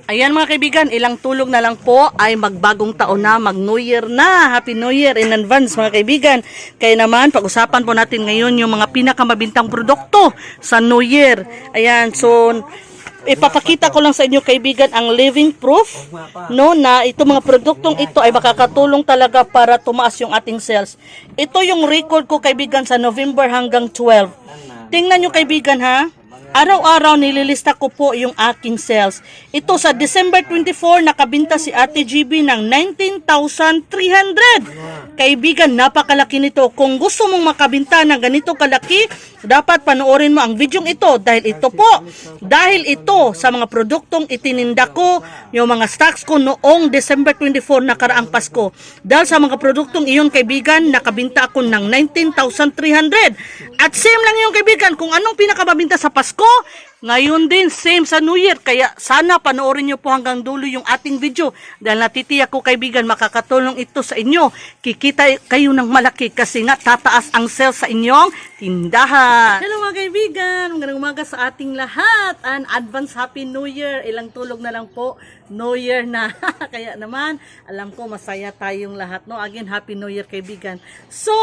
Ayan mga kaibigan, ilang tulog na lang po ay magbagong taon na, mag-New Year na. Happy New Year in advance mga kaibigan. Kaya naman, pag-usapan po natin ngayon yung mga pinakamabintang produkto sa New Year. Ayan, so ipapakita ko lang sa inyo kaibigan ang living proof no na itong mga produktong ito ay makakatulong talaga para tumaas yung ating sales. Ito yung record ko kaibigan sa November hanggang 12. Tingnan nyo kaibigan ha. Araw-araw nililista ko po yung aking sales. Ito sa December 24, nakabinta si Ate GB ng 19,300. Kaibigan, napakalaki nito. Kung gusto mong makabinta ng ganito kalaki, dapat panoorin mo ang videong ito. Dahil ito sa mga produktong itininda ko, yung mga stocks ko noong December 24 nakaraang Pasko. Dahil sa mga produktong iyon, kaibigan, nakabinta ako ng 19,300. At same lang yung kaibigan, kung anong pinakamabinta sa Pasko, ngayon din, same sa New Year. Kaya sana panoorin nyo po hanggang dulo yung ating video. Dahil natitiyak ko kaibigan, makakatulong ito sa inyo. Kikita kayo ng malaki kasi nga tataas ang sales sa inyong tindahan. Hello mga kaibigan, magandang umaga sa ating lahat. And advance Happy New Year. Ilang tulog na lang po, New Year na. Kaya naman, alam ko masaya tayong lahat. No? Again, Happy New Year kaibigan. So,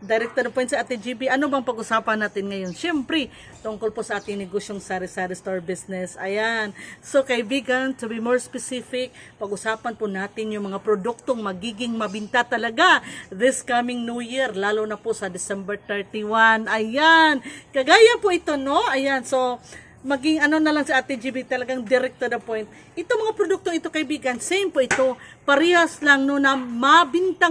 direct to the point sa Ate GB, ano bang pag-usapan natin ngayon? Siyempre, tungkol po sa ating negosyong sari-sari store business. Ayan. So, kaibigan, to be more specific, pag-usapan po natin yung mga produktong magiging mabinta talaga this coming New Year, lalo na po sa December 31. Ayan. Kagaya po ito, no? Ayan. So, maging ano na lang sa Ate GB, talagang direct to the point. Ito mga produkto ito kaibigan, same po ito. Parehas lang no na mabinta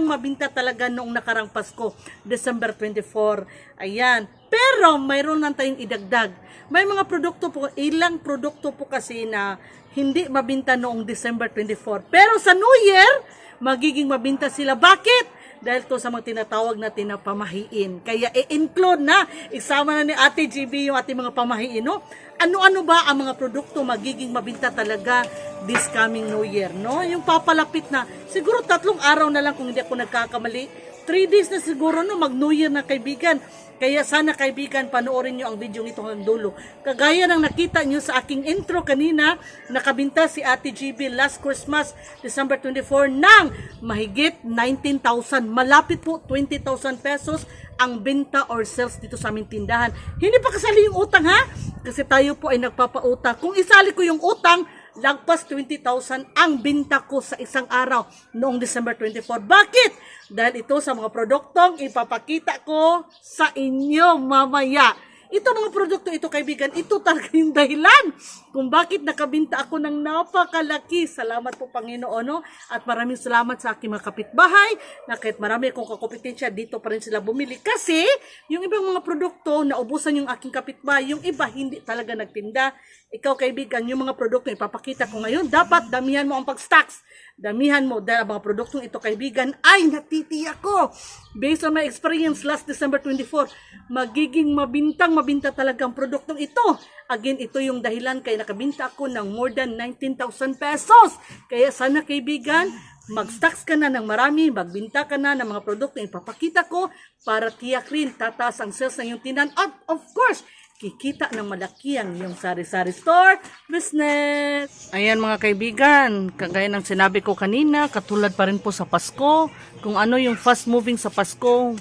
talaga noong nakarang Pasko, December 24. Ayan. Pero mayroon lang tayong idagdag. May mga produkto po, ilang produkto po kasi na hindi mabinta noong December 24. Pero sa New Year, magiging mabinta sila. Bakit? Dahil to sa mga tinatawag natin na pamahiin. Kaya i-include na, isama na ni Ate GB yung ating mga pamahiin. No? Ano-ano ba ang mga produkto magiging mabinta talaga this coming New Year? No? Yung papalapit na, siguro 3 araw na lang kung hindi ako nagkakamali. 3 days na siguro no, mag-New Year na kaibigan. Kaya sana kaibigan, panoorin nyo ang video nito hanggang dulo. Kagaya ng nakita nyo sa aking intro kanina, nakabinta si Ate GB last Christmas, December 24, ng mahigit 19,000. Malapit po 20,000 pesos ang benta or sales dito sa aming tindahan. Hindi pa kasali yung utang ha? Kasi tayo po ay nagpapautang. Kung isali ko yung utang, lagpas 20,000 ang binta ko sa isang araw noong December 24. Bakit? Dahil ito sa mga produktong ipapakita ko sa inyo mamaya. Ito mga produkto ito kaibigan, ito talaga yung dahilan kung bakit nakabinta ako ng napakalaki. Salamat po Panginoon. No? At maraming salamat sa aking mga kapitbahay na kahit marami akong kakompetensya, dito pa rin sila bumili. Kasi yung ibang mga produkto, naubusan yung aking kapitbahay, yung iba hindi talaga nagtinda. Ikaw kaibigan, yung mga produkto ipapakita ko ngayon, dapat damihan mo ang pag-stocks. Damihan mo dahil ang mga produktong ito kaibigan ay natitiyak ko. Based on my experience last December 24, magiging mabinta talagang produktong ito. Again, ito yung dahilan kaya nakabinta ako ng more than 19,000 pesos. Kaya sana kaibigan, mag-stocks ka na ng marami, magbinta ka na ng mga produkto na ipapakita ko para tiyak rin tataas ang sales ng iyong tindahan. At of course, kikita ng malaki ang iyong sari-sari store business. Ayan mga kaibigan, kagaya ng sinabi ko kanina, katulad pa rin po sa Pasko, kung ano yung fast moving sa Pasko,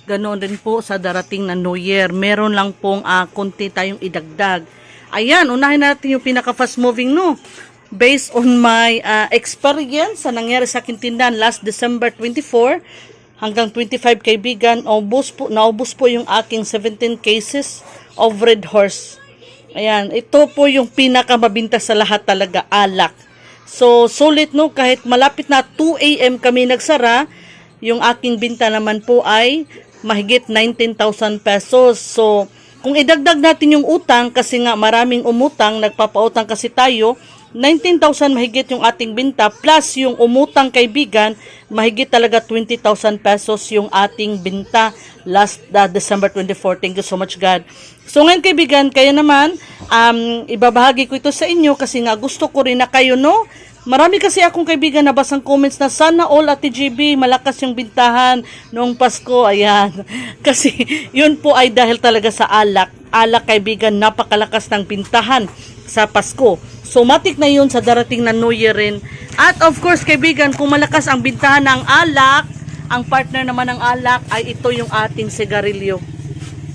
ganoon din po sa darating na New Year. Meron lang pong konti tayong idagdag. Ayan, unahin natin yung pinaka-fast moving no. Based on my experience sa nangyari sa aking tindahan last December 24 hanggang 25 kaibigan, naubos po yung aking 17 cases of red horse. Ayan, ito po yung pinakamabinta sa lahat talaga, alak. So, sulit no, kahit malapit na 2 AM kami nagsara, yung aking binta naman po ay mahigit 19,000 pesos. So, kung idagdag natin yung utang, kasi nga maraming umutang, nagpapautang kasi tayo, 19,000 mahigit yung ating binta, plus yung umutang kaibigan, mahigit talaga 20,000 pesos yung ating binta last December 24. Thank you so much God. So ngayon kaibigan, kaya naman, ibabahagi ko ito sa inyo kasi nga gusto ko rin na kayo, no? Marami kasi akong kaibigan nabasang comments na sana all Ate GB, malakas yung bintahan noong Pasko. Ayan. Kasi yun po ay dahil talaga sa alak. Alak kaibigan, napakalakas ng bintahan sa Pasko. So matik na yun sa darating na New Year rin. At of course kaibigan, kung malakas ang bintahan ng alak, ang partner naman ng alak ay ito yung ating sigarilyo.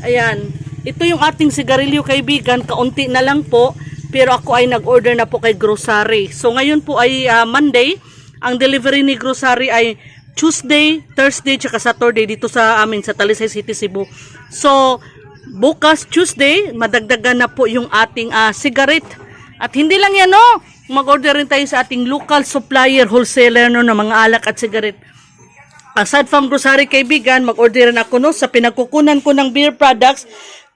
Ayan, ito yung ating sigarilyo kaibigan, kaunti na lang po. Pero ako ay nag-order na po kay grocery. So ngayon po ay Monday. Ang delivery ni grocery ay Tuesday, Thursday, tsaka Saturday dito sa amin sa Talisay City, Cebu. So bukas Tuesday, madagdagan na po yung ating cigarette. At hindi lang yan, no? Mag-order rin tayo sa ating local supplier, wholesaler, no, ng mga alak at cigarette. Aside from grocery kaibigan, mag-order rin ako, no, sa pinagkukunan ko ng beer products.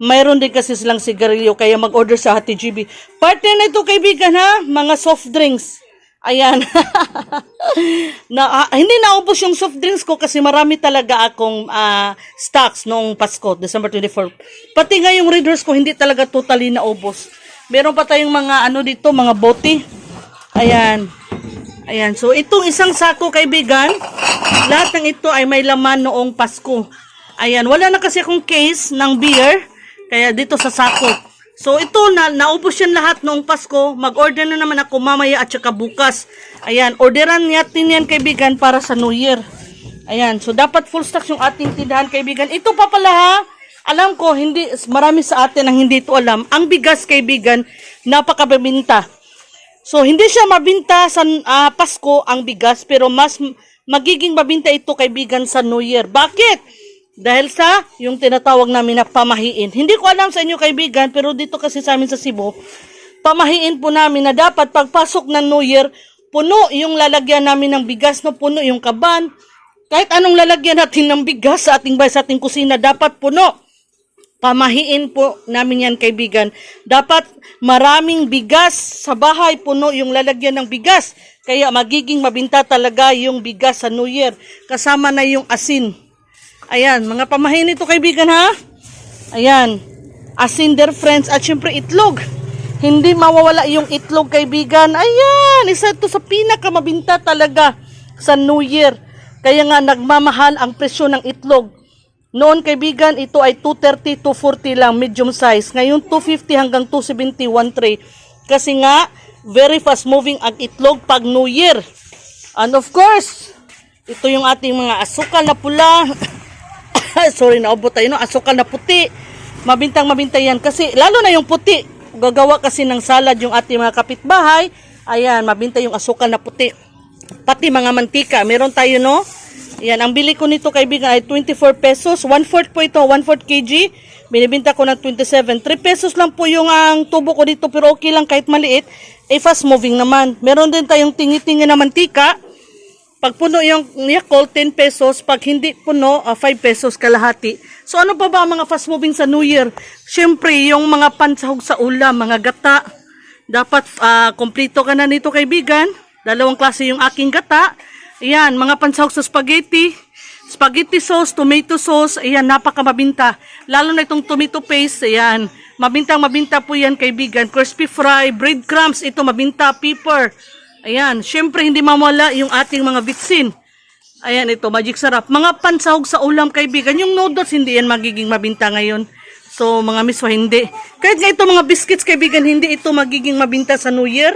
Mayroon din kasi silang sigarilyo, kaya mag-order sa Hati GB. Partner na ito kaibigan, ha? Mga soft drinks. Ayan. Hindi naubos yung soft drinks ko kasi marami talaga akong stocks noong Pasko, December 24. Pati nga yung readers ko, hindi talaga totally naubos. Meron pa tayong mga dito, mga bote. Ayan. Ayan. So, itong isang sako kaibigan, lahat ng ito ay may laman noong Pasko. Ayan. Wala na kasi akong case ng beer. Kaya dito sa sako. So ito naubos yan lahat noong Pasko. Mag-order na naman ako mamaya at saka bukas. Ayan, orderan natin yan kaibigan para sa New Year. Ayan, so dapat full stocks yung ating tindahan kaibigan. Ito pa pala ha. Alam ko, hindi marami sa atin ang hindi ito alam. Ang bigas kaibigan, napakabinta. So hindi siya mabinta sa Pasko ang bigas, pero mas magiging mabinta ito kaibigan sa New Year. Bakit? Dahil sa yung tinatawag namin na pamahiin. Hindi ko alam sa inyo kaibigan, pero dito kasi sa amin sa Cebu, pamahiin po namin na dapat pagpasok ng New Year, puno yung lalagyan namin ng bigas, no, puno yung kaban. Kahit anong lalagyan natin ng bigas sa ating bahay, sa ating kusina, dapat puno. Pamahiin po namin yan kaibigan. Dapat maraming bigas sa bahay, puno yung lalagyan ng bigas. Kaya magiging mabinta talaga yung bigas sa New Year. Kasama na yung asin. Ayan, mga pamahin ito kaibigan ha. Ayan, asin dear friends at syempre itlog. Hindi mawawala yung itlog kaibigan. Ayan, isa ito sa pinakamabinta talaga sa New Year. Kaya nga nagmamahal ang presyo ng itlog. Noon kaibigan, ito ay 230 to 40 lang, medium size. Ngayon 250 hanggang 270 one tray. Kasi nga, very fast moving ang itlog pag New Year. And of course, ito yung ating mga asukal na pula. Sorry, naubot tayo, no? Asukal na puti. Mabintang-mabinta yan. Kasi, lalo na yung puti. Gagawa kasi ng salad yung ating mga kapitbahay. Ayan, mabinta yung asukal na puti. Pati mga mantika. Meron tayo, no? Ayan, ang bili ko nito, kaibigan, ay 24 pesos. 1/4 po ito, 1/4 kg. Binibinta ko ng 27. 3 pesos lang po yung ang tubo ko dito. Pero okay lang kahit maliit. Fast moving naman. Meron din tayong tingi-tingi na mantika. Pag puno yung Yakult, 10 pesos. Pag hindi puno, 5 pesos kalahati. So ano pa ba mga fast moving sa New Year? Siyempre, yung mga pansahog sa ulam, mga gata. Dapat kompleto ka na nito kaibigan. Dalawang klase yung aking gata. Ayan, mga pansahog sa spaghetti. Spaghetti sauce, tomato sauce. Ayan, napakamabinta. Lalo na itong tomato paste. Ayan, mabintang-mabinta po yan kaibigan. Crispy fry, breadcrumbs. Ito mabinta, pepper. Ayan, syempre hindi mawala yung ating mga bitsin. Ayan, ito, magic sarap. Mga pansahog sa ulam, kaibigan. Yung noodles, hindi yan magiging mabinta ngayon. So, mga miswa, hindi. Kahit nga ito, mga biscuits, kaibigan, hindi ito magiging mabinta sa New Year.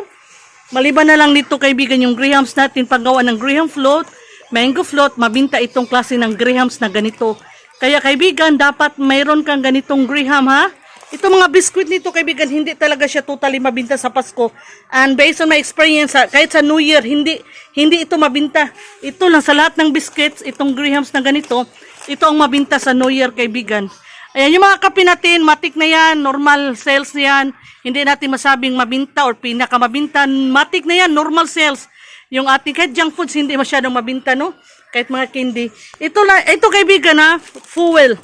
Maliban na lang dito, kaibigan, yung Grahams natin, paggawa ng Graham float, mango float, mabinta itong klase ng Grahams na ganito. Kaya, kaibigan, dapat mayroon kang ganitong Graham, ha? Ito mga biscuit nito kaibigan, hindi talaga siya totally mabinta sa Pasko. And based on my experience, kahit sa New Year, hindi ito mabinta. Ito lang sa lahat ng biscuits, itong Grahams na ganito, ito ang mabinta sa New Year kaibigan. Ayan, yung mga kape natin, matik na yan, normal sales na yan. Hindi natin masabing mabinta or pinakamabinta, matik na yan, normal sales. Yung ating kahit junk foods, hindi masyadong mabinta, no? Kahit mga candy. Ito kaibigan ha, fuel.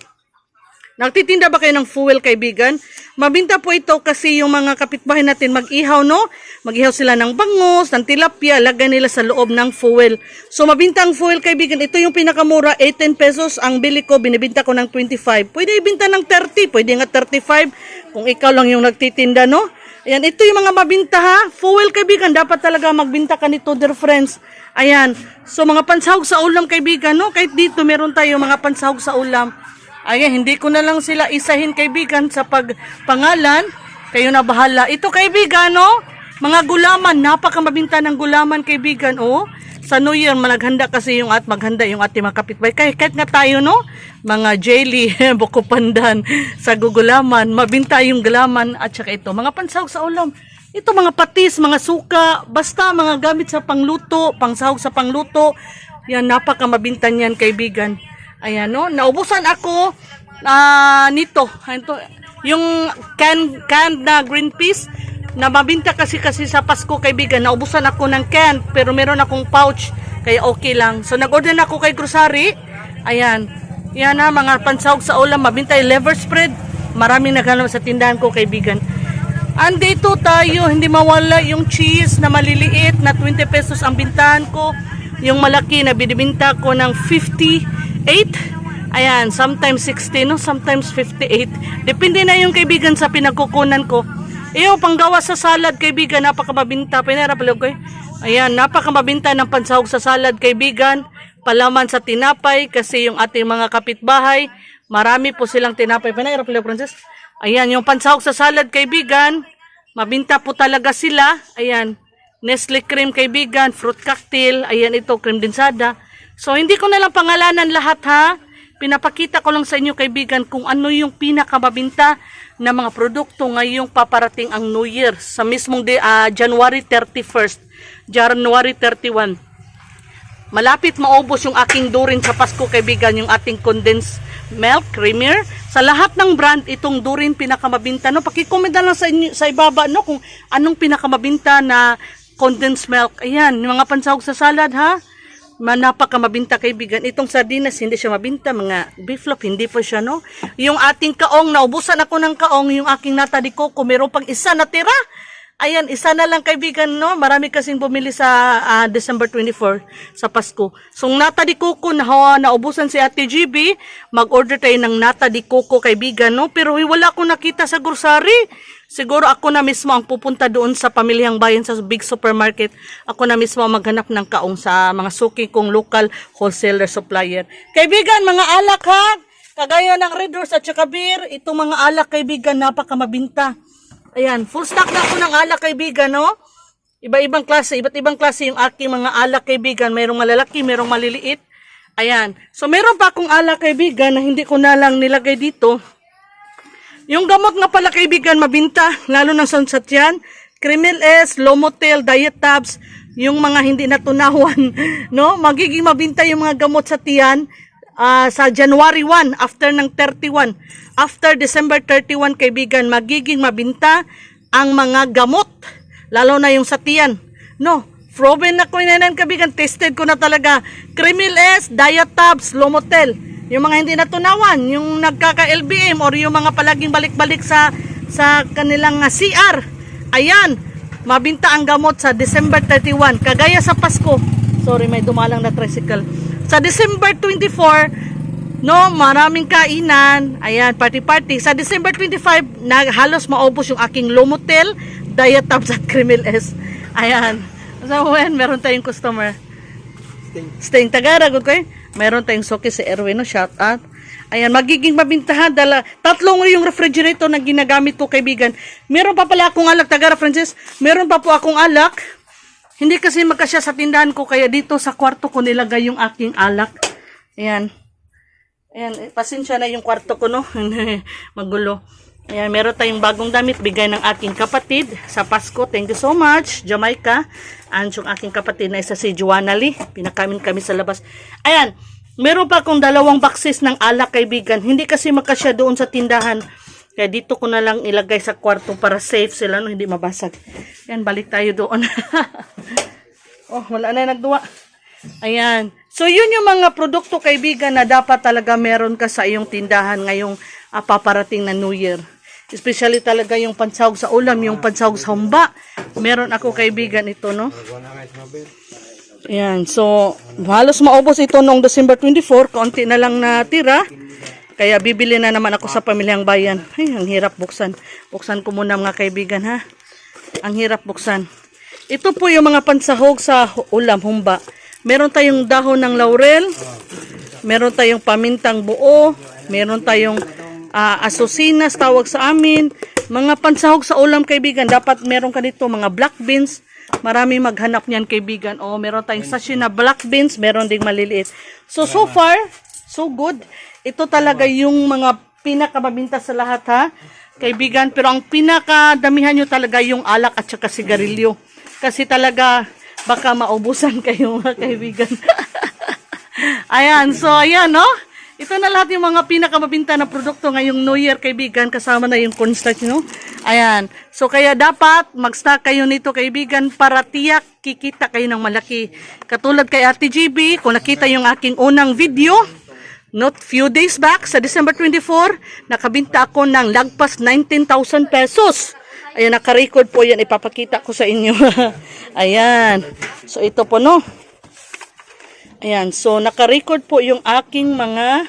Nagtitinda ba kayo ng fuel kaibigan? Mabinta po ito kasi yung mga kapitbahay natin mag-ihaw, no? Mag-ihaw sila ng bangus, ng tilapia, lagay nila sa loob ng fuel. So mabinta ang fuel kaibigan. Ito yung pinakamura, 18 pesos. Ang bili ko, binibinta ko ng 25. Pwede ibinta ng 30, pwede nga 35 kung ikaw lang yung nagtitinda, no? Ayan, ito yung mga mabinta ha. Fuel kaibigan, dapat talaga magbinta ka nito, dear friends. Ayan, so mga pansahog sa ulam kaibigan, no? Kahit dito meron tayo mga pansahog sa ulam. Ayan, hindi ko na lang sila isahin kaibigan sa pagpangalan. Kayo na bahala. Ito kaibigan, no? Mga gulaman, napakamabinta ng gulaman kaibigan. Oh, sa New Year, maghanda kasi maghanda yung ating mga kapitbahay. Kahit nga tayo, no? Mga jelly, buko pandan, sa gugulaman, mabinta yung gulaman at saka ito. Mga pansahog sa ulam. Ito mga patis, mga suka, basta mga gamit sa pangluto, pangsahog sa pangluto. Yan, napakamabinta niyan kaibigan. Ayan, no? Naubusan ako nito. Ito, yung canned na green peas na mabinta kasi sa Pasko kaibigan. Naubusan ako ng can pero meron akong pouch kaya okay lang. So nag-order na ako kay grocery. Ayan. Yan na mga pansahog sa ulam, mabinta yung liver spread. Maraming naghanap sa tindahan ko kaibigan. Andito tayo, hindi mawala yung cheese na maliliit na 20 pesos ang bintahan ko. Yung malaki na binibinta ko ng 58. Ayan, sometimes 60, no? Sometimes 58. Depende na yung kaibigan sa pinagkukunan ko. Yung panggawa sa salad, kaibigan, napakamabinta. Pinera pala ko. Ayan, napakamabinta ng pansahog sa salad, kaibigan. Palaman sa tinapay kasi yung ating mga kapitbahay, marami po silang tinapay. Pinera pala, Francis. Ayan, yung pansahog sa salad, kaibigan. Mabinta po talaga sila. Ayan, Nestle cream, kaibigan. Fruit cocktail. Ayan, ito, cream densada. So, hindi ko na lang pangalanan lahat, ha? Pinapakita ko lang sa inyo kaibigan kung ano yung pinakamabinta na mga produkto ngayong paparating ang New Year sa mismong January 31st, January 31. Malapit maubos yung aking durin sa Pasko kaibigan, yung ating condensed milk, creamer. Sa lahat ng brand, itong durin pinakamabinta. No? Pakicomment na lang sa ibaba no, kung anong pinakamabinta na condensed milk. Ayan, yung mga pansahog sa salad ha. Napakamabinta kaibigan. Itong sardinas hindi siya mabinta, mga beef loaf hindi po siya no. Yung ating kaong, naubusan ako ng kaong, yung aking nata de coco, meron pang isa na tira. Ayan, isa na lang kaibigan no. Marami kasing bumili sa December 24 sa Pasko. So nata de coco naubusan si Ate GB, mag-order tayo ng nata de coco kaibigan no. Pero wala akong nakita sa grocery. Siguro ako na mismo ang pupunta doon sa Pamilyang Bayan sa big supermarket. Ako na mismo maghanap ng kaong sa mga suki kong local wholesaler supplier. Kaibigan, mga alak ha. Kagaya ng Red Horse at saka beer. Itong mga alak kaibigan, napakamabinta. Ayan, full stock na ako ng alak kaibigan, no? Iba-ibang klase, iba't ibang klase yung aking mga alak kaibigan. Mayroong malalaki, mayroong maliliit. Ayan. So meron pa akong alak kaibigan na hindi ko na lang nilagay dito. Yung gamot nga pala kaibigan, mabinta, lalo ng sansatyan, Kremil S, Lomotil, Diet Tabs, yung mga hindi natunawan, no? Magiging mabinta yung mga gamot sa tiyan sa January 1, after ng 31. After December 31, kaibigan, magiging mabinta ang mga gamot, lalo na yung sa tiyan, no? Proven na ko yun, kaibigan, tested ko na talaga. Kremil S, Diet Tabs, Lomotil. Yung mga hindi natunawan, yung nagkaka-LBM or yung mga palaging balik-balik sa kanilang CR. Ayan, mabinta ang gamot sa December 31. Kagaya sa Pasko. Sorry, may dumalang na tricycle. Sa December 24, no, maraming kainan. Ayan, party-party. Sa December 25, halos maubos yung aking Lomotil, Diet Tabs at Kremil S. Ayan. So, meron tayong customer. Staying Tagara, good ko eh. Meron tayong soke si Erwin, no? Shout out. Ayan, magiging mabintahan. Tatlong yung refrigerator na ginagamit ko, kaibigan. Meron pa pala akong alak, Tagara Francis. Meron pa po akong alak. Hindi kasi magkasya sa tindahan ko, kaya dito sa kwarto ko nilagay yung aking alak. Ayan. Ayan, pasensya na yung kwarto ko, no? Magulo. Ayan, meron tayong bagong damit, bigay ng aking kapatid sa Pasko. Thank you so much, Jamaica. And yung aking kapatid na isa si Joanna Lee. Pinakamin kami sa labas. Ayan, meron pa akong 2 boxes ng alak, kaibigan. Hindi kasi makasya doon sa tindahan. Kaya dito ko na lang ilagay sa kwarto para safe sila, no? Hindi mabasag. Ayan, balik tayo doon. Oh, wala na nagduwa. Ayan. So, yun yung mga produkto, kaibigan, na dapat talaga meron ka sa iyong tindahan ngayong paparating na New Year. Especially talaga yung pansahog sa ulam, yung pansahog sa humba. Meron ako kaibigan ito, no? Ayan, so halos maubos ito noong December 24, kaunti na lang natira. Kaya bibili na naman ako sa Pamilyang Bayan. Ay, ang hirap buksan. Buksan ko muna mga kaibigan ha. Ang hirap buksan. Ito po yung mga pansahog sa ulam, humba. Meron tayong dahon ng laurel. Meron tayong pamintang buo. Meron tayong asosinas, tawag sa amin. Mga pansahog sa ulam, kaibigan, dapat meron ka dito, mga black beans. Marami maghanap niyan, kaibigan. O, meron tayong sachet na black beans, meron ding maliliit. So far, so good. Ito talaga yung mga pinakamabinta sa lahat, ha, kaibigan. Pero ang pinakadamihan nyo talaga yung alak at saka sigarilyo. Kasi talaga, baka maubusan kayo, mga kaibigan. Ayan, so ayan, no? Ito na lahat yung mga pinakamabinta na produkto ngayong New Year, kaibigan. Kasama na yung cornstarch, no? Ayan. So, kaya dapat mag-stock kayo nito, kaibigan, para tiyak kikita kayo ng malaki. Katulad kay Ate GB, kung nakita yung aking unang video, not few days back, sa December 24, nakabinta ako ng lagpas 19,000 pesos. Ayan, naka-record po yan. Ipapakita ko sa inyo. Ayan. So, ito po, no? Ayan, so naka-record po yung aking mga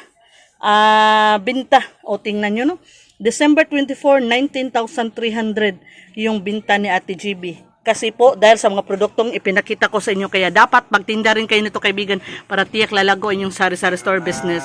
binta. O tingnan nyo, no? December 24, 19,300 yung binta ni Ate GB. Kasi po, dahil sa mga produktong ipinakita ko sa inyo, kaya dapat magtinda rin kayo nito, kaibigan, para tiyak lalago inyong sari-sari store business.